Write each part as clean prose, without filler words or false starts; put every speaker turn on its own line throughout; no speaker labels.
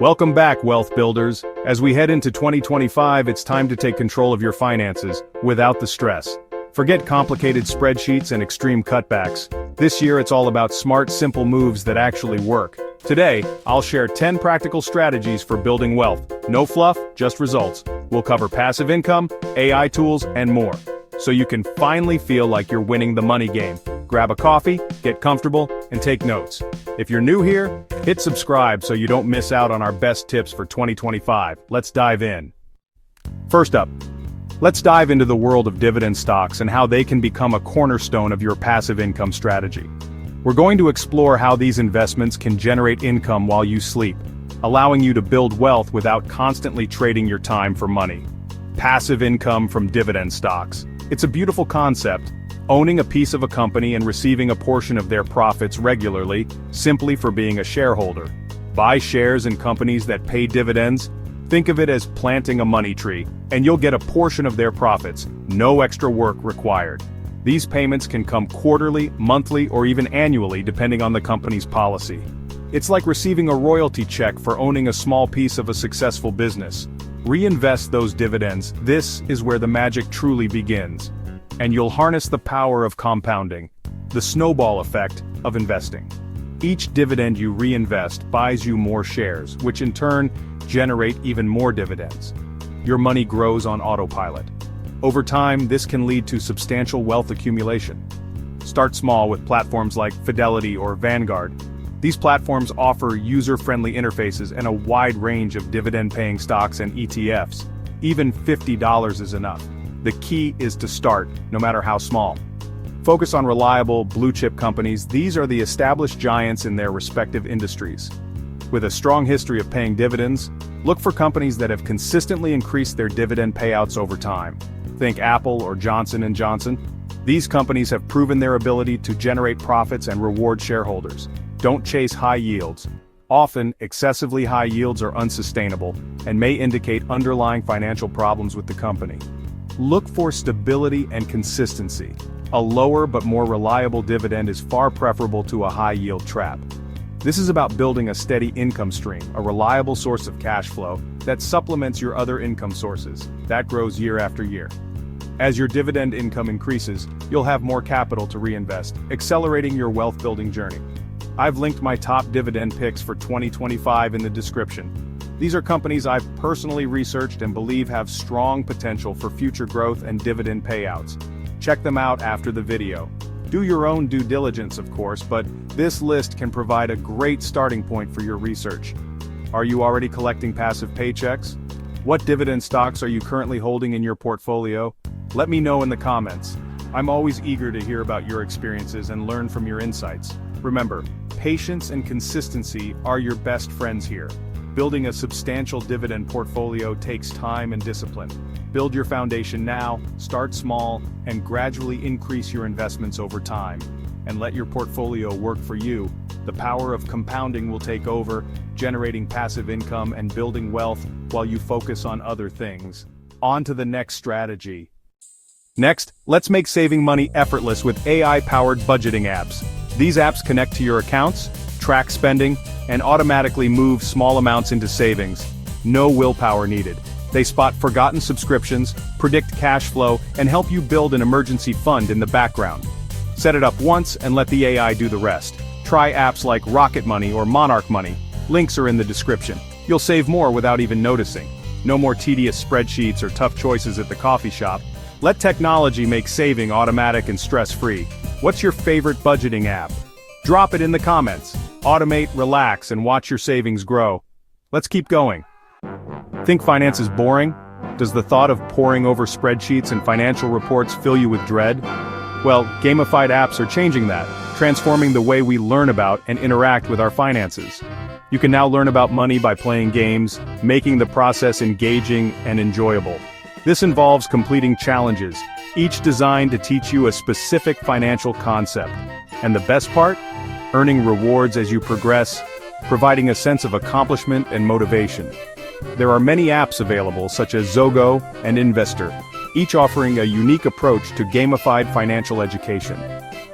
Welcome back, wealth builders. As we head into 2025, it's time to take control of your finances without the stress. Forget complicated spreadsheets and extreme cutbacks. This year it's all about smart, simple moves that actually work. Today, I'll share 10 practical strategies for building wealth. No fluff, just results. We'll cover passive income, AI tools, and more, so you can finally feel like you're winning the money game. Grab a coffee, get comfortable, and take notes. If you're new here, hit subscribe so you don't miss out on our best tips for 2025. Let's dive in. First up, let's dive into the world of dividend stocks and how they can become a cornerstone of your passive income strategy. We're going to explore how these investments can generate income while you sleep, allowing you to build wealth without constantly trading your time for money. Passive income from dividend stocks. It's a beautiful concept, owning a piece of a company and receiving a portion of their profits regularly, simply for being a shareholder. Buy shares in companies that pay dividends. Think of it as planting a money tree, and you'll get a portion of their profits, no extra work required. These payments can come quarterly, monthly, or even annually depending on the company's policy. It's like receiving a royalty check for owning a small piece of a successful business. Reinvest those dividends. This is where the magic truly begins. And you'll harness the power of compounding, the snowball effect of investing. Each dividend you reinvest buys you more shares, which in turn generate even more dividends. Your money grows on autopilot. Over time, this can lead to substantial wealth accumulation. Start small with platforms like Fidelity or Vanguard. These platforms offer user-friendly interfaces and a wide range of dividend-paying stocks and ETFs. Even $50 is enough. The key is to start, no matter how small. Focus on reliable, blue-chip companies. These are the established giants in their respective industries. With a strong history of paying dividends, look for companies that have consistently increased their dividend payouts over time. Think Apple or Johnson & Johnson. These companies have proven their ability to generate profits and reward shareholders. Don't chase high yields. Often, excessively high yields are unsustainable and may indicate underlying financial problems with the company. Look for stability and consistency. A lower but more reliable dividend is far preferable to a high-yield trap. This is about building a steady income stream, a reliable source of cash flow that supplements your other income sources. That grows year after year. As your dividend income increases, you'll have more capital to reinvest, accelerating your wealth-building journey. I've linked my top dividend picks for 2025 in the description. These are companies I've personally researched and believe have strong potential for future growth and dividend payouts. Check them out after the video. Do your own due diligence, of course, but this list can provide a great starting point for your research. Are you already collecting passive paychecks? What dividend stocks are you currently holding in your portfolio? Let me know in the comments. I'm always eager to hear about your experiences and learn from your insights. Remember, patience and consistency are your best friends here. Building a substantial dividend portfolio takes time and discipline. Build your foundation now, start small, and gradually increase your investments over time. And let your portfolio work for you. The power of compounding will take over, generating passive income and building wealth while you focus on other things. On to the next strategy. Next, let's make saving money effortless with AI-powered budgeting apps. These apps connect to your accounts, track spending, and automatically move small amounts into savings. No willpower needed. They spot forgotten subscriptions, predict cash flow, and help you build an emergency fund in the background. Set it up once and let the AI do the rest. Try apps like Rocket Money or Monarch Money. Links are in the description. You'll save more without even noticing. No more tedious spreadsheets or tough choices at the coffee shop. Let technology make saving automatic and stress-free. What's your favorite budgeting app? Drop it in the comments. Automate, relax, and watch your savings grow. Let's keep going. Think finance is boring? Does the thought of poring over spreadsheets and financial reports fill you with dread? Well, gamified apps are changing that, transforming the way we learn about and interact with our finances. You can now learn about money by playing games, making the process engaging and enjoyable. This involves completing challenges, each designed to teach you a specific financial concept. And the best part? Earning rewards as you progress, providing a sense of accomplishment and motivation. There are many apps available, such as Zogo and Investor, each offering a unique approach to gamified financial education.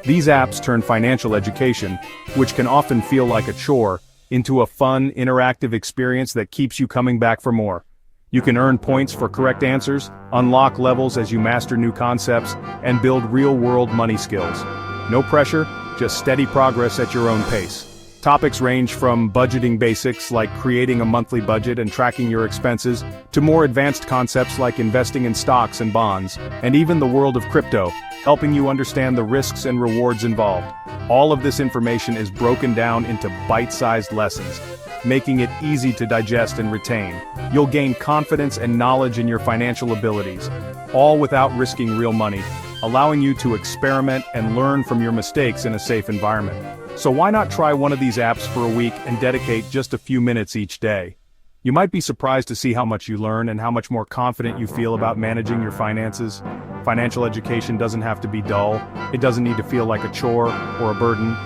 These apps turn financial education, which can often feel like a chore, into a fun, interactive experience that keeps you coming back for more. You can earn points for correct answers, unlock levels as you master new concepts, and build real-world money skills. No pressure, just steady progress at your own pace. Topics range from budgeting basics like creating a monthly budget and tracking your expenses, to more advanced concepts like investing in stocks and bonds, and even the world of crypto, helping you understand the risks and rewards involved. All of this information is broken down into bite-sized lessons, making it easy to digest and retain. You'll gain confidence and knowledge in your financial abilities, all without risking real money, allowing you to experiment and learn from your mistakes in a safe environment. So why not try one of these apps for a week and dedicate just a few minutes each day? You might be surprised to see how much you learn and how much more confident you feel about managing your finances. Financial education doesn't have to be dull. It doesn't need to feel like a chore or a burden.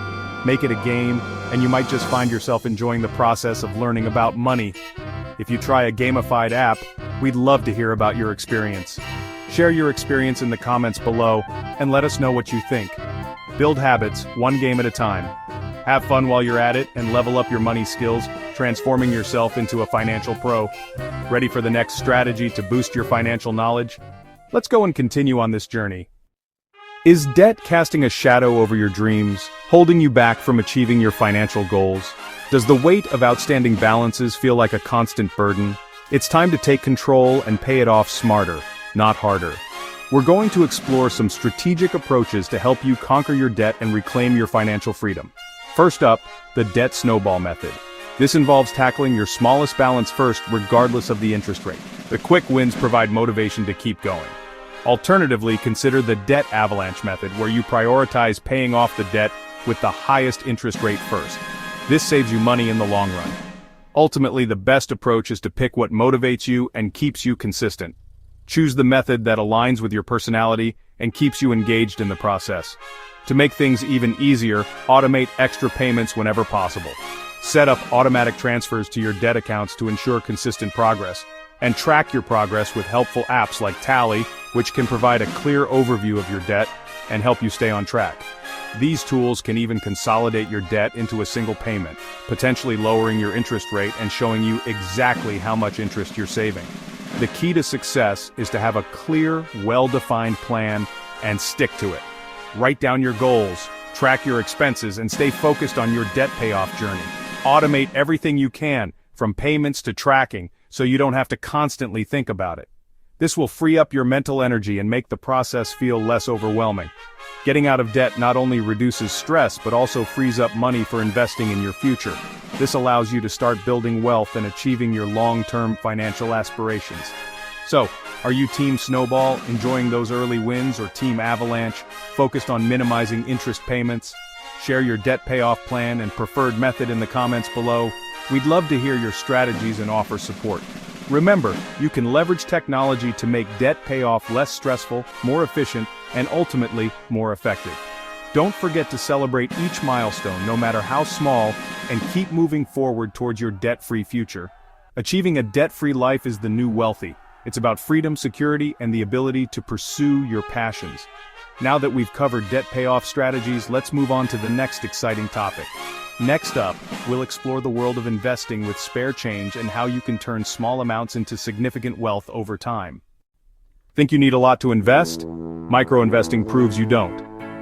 Make it a game, and you might just find yourself enjoying the process of learning about money. If you try a gamified app, we'd love to hear about your experience. Share your experience in the comments below, and let us know what you think. Build habits, one game at a time. Have fun while you're at it, and level up your money skills, transforming yourself into a financial pro. Ready for the next strategy to boost your financial knowledge? Let's go and continue on this journey. Is debt casting a shadow over your dreams, holding you back from achieving your financial goals? Does the weight of outstanding balances feel like a constant burden? It's time to take control and pay it off smarter, not harder. We're going to explore some strategic approaches to help you conquer your debt and reclaim your financial freedom. First up, the debt snowball method. This involves tackling your smallest balance first, regardless of the interest rate. The quick wins provide motivation to keep going. Alternatively, consider the debt avalanche method, where you prioritize paying off the debt with the highest interest rate first. This saves you money in the long run. Ultimately, the best approach is to pick what motivates you and keeps you consistent. Choose the method that aligns with your personality and keeps you engaged in the process. To make things even easier, automate extra payments whenever possible. Set up automatic transfers to your debt accounts to ensure consistent progress. And track your progress with helpful apps like Tally, which can provide a clear overview of your debt and help you stay on track. These tools can even consolidate your debt into a single payment, potentially lowering your interest rate and showing you exactly how much interest you're saving. The key to success is to have a clear, well-defined plan and stick to it. Write down your goals, track your expenses, and stay focused on your debt payoff journey. Automate everything you can, from payments to tracking, so you don't have to constantly think about it. This will free up your mental energy and make the process feel less overwhelming. Getting out of debt not only reduces stress but also frees up money for investing in your future. This allows you to start building wealth and achieving your long-term financial aspirations. So, are you Team Snowball, enjoying those early wins, or Team Avalanche, focused on minimizing interest payments? Share your debt payoff plan and preferred method in the comments below. We'd love to hear your strategies and offer support. Remember, you can leverage technology to make debt payoff less stressful, more efficient, and ultimately more effective. Don't forget to celebrate each milestone, no matter how small, and keep moving forward towards your debt-free future. Achieving a debt-free life is the new wealthy. It's about freedom, security, and the ability to pursue your passions. Now that we've covered debt payoff strategies, let's move on to the next exciting topic. Next up, we'll explore the world of investing with spare change and how you can turn small amounts into significant wealth over time. Think you need a lot to invest? Micro-investing proves you don't.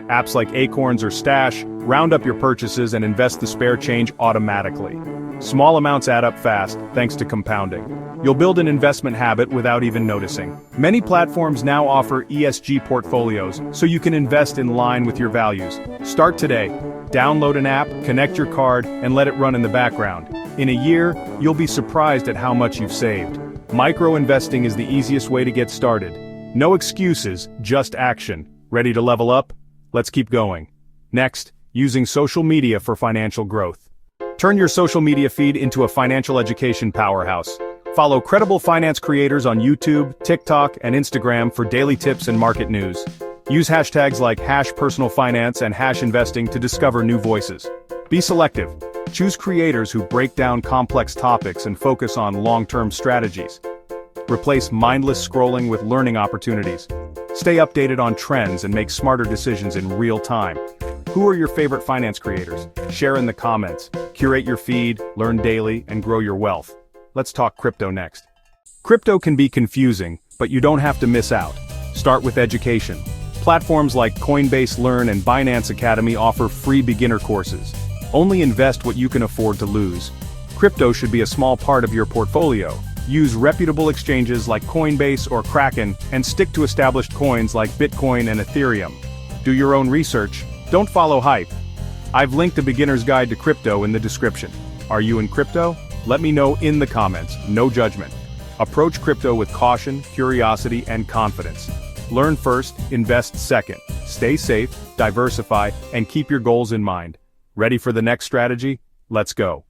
Apps like Acorns or Stash round up your purchases and invest the spare change automatically. Small amounts add up fast, thanks to compounding. You'll build an investment habit without even noticing. Many platforms now offer ESG portfolios, so you can invest in line with your values. Start today. Download an app, connect your card, and let it run in the background. In a year, you'll be surprised at how much you've saved. Micro-investing is the easiest way to get started. No excuses, just action. Ready to level up? Let's keep going. Next, using social media for financial growth. Turn your social media feed into a financial education powerhouse. Follow credible finance creators on YouTube, TikTok, and Instagram for daily tips and market news. Use hashtags like #personalfinance and #investing to discover new voices. Be selective. Choose creators who break down complex topics and focus on long-term strategies. Replace mindless scrolling with learning opportunities. Stay updated on trends and make smarter decisions in real time. Who are your favorite finance creators? Share in the comments. Curate your feed, learn daily, and grow your wealth. Let's talk crypto next. Crypto can be confusing, but you don't have to miss out. Start with education. Platforms like Coinbase Learn and Binance Academy offer free beginner courses. Only invest what you can afford to lose. Crypto should be a small part of your portfolio. Use reputable exchanges like Coinbase or Kraken and stick to established coins like Bitcoin and Ethereum. Do your own research. Don't follow hype. I've linked a beginner's guide to crypto in the description. Are you in crypto? Let me know in the comments, no judgment. Approach crypto with caution, curiosity, and confidence. Learn first, invest second. Stay safe, diversify, and keep your goals in mind. Ready for the next strategy? Let's go.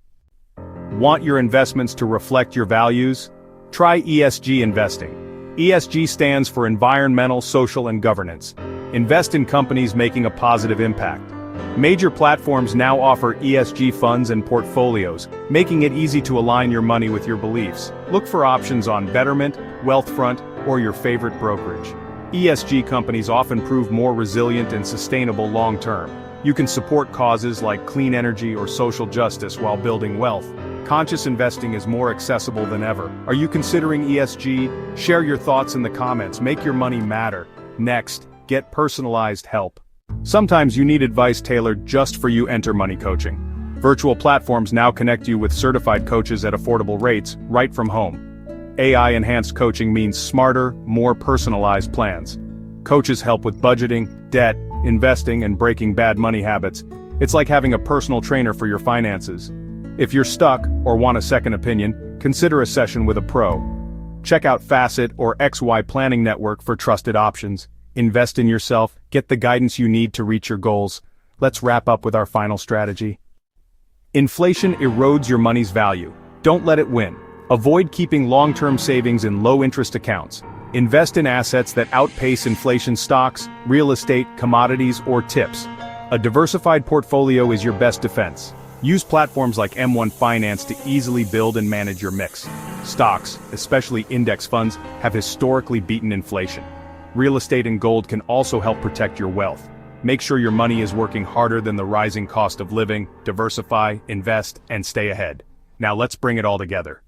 Want your investments to reflect your values? Try ESG investing. ESG stands for environmental, social, and governance. Invest in companies making a positive impact. Major platforms now offer ESG funds and portfolios, making it easy to align your money with your beliefs. Look for options on Betterment, Wealthfront, or your favorite brokerage. ESG companies often prove more resilient and sustainable long-term. You can support causes like clean energy or social justice while building wealth. Conscious investing is more accessible than ever. Are you considering ESG? Share your thoughts in the comments. Make your money matter. Next, get personalized help. Sometimes you need advice tailored just for you. Enter Money Coaching. Virtual platforms now connect you with certified coaches at affordable rates, right from home. AI-enhanced coaching means smarter, more personalized plans. Coaches help with budgeting, debt, investing, and breaking bad money habits. It's like having a personal trainer for your finances. If you're stuck or want a second opinion, consider a session with a pro. Check out Facet or XY Planning Network for trusted options. Invest in yourself, get the guidance you need to reach your goals. Let's wrap up with our final strategy. Inflation erodes your money's value. Don't let it win. Avoid keeping long-term savings in low-interest accounts. Invest in assets that outpace inflation: stocks, real estate, commodities, or tips. A diversified portfolio is your best defense. Use platforms like M1 Finance to easily build and manage your mix. Stocks, especially index funds, have historically beaten inflation. Real estate and gold can also help protect your wealth. Make sure your money is working harder than the rising cost of living. Diversify, invest, and stay ahead. Now let's bring it all together.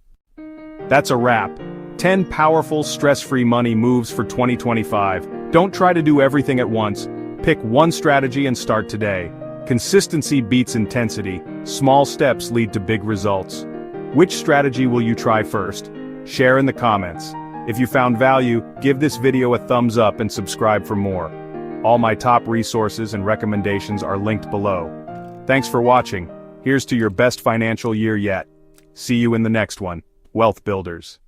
That's a wrap. 10 powerful, stress-free money moves for 2025. Don't try to do everything at once. Pick one strategy and start today. Consistency beats intensity. Small steps lead to big results. Which strategy will you try first? Share in the comments. If you found value, give this video a thumbs up and subscribe for more. All my top resources and recommendations are linked below. Thanks for watching. Here's to your best financial year yet. See you in the next one. Wealth Builders.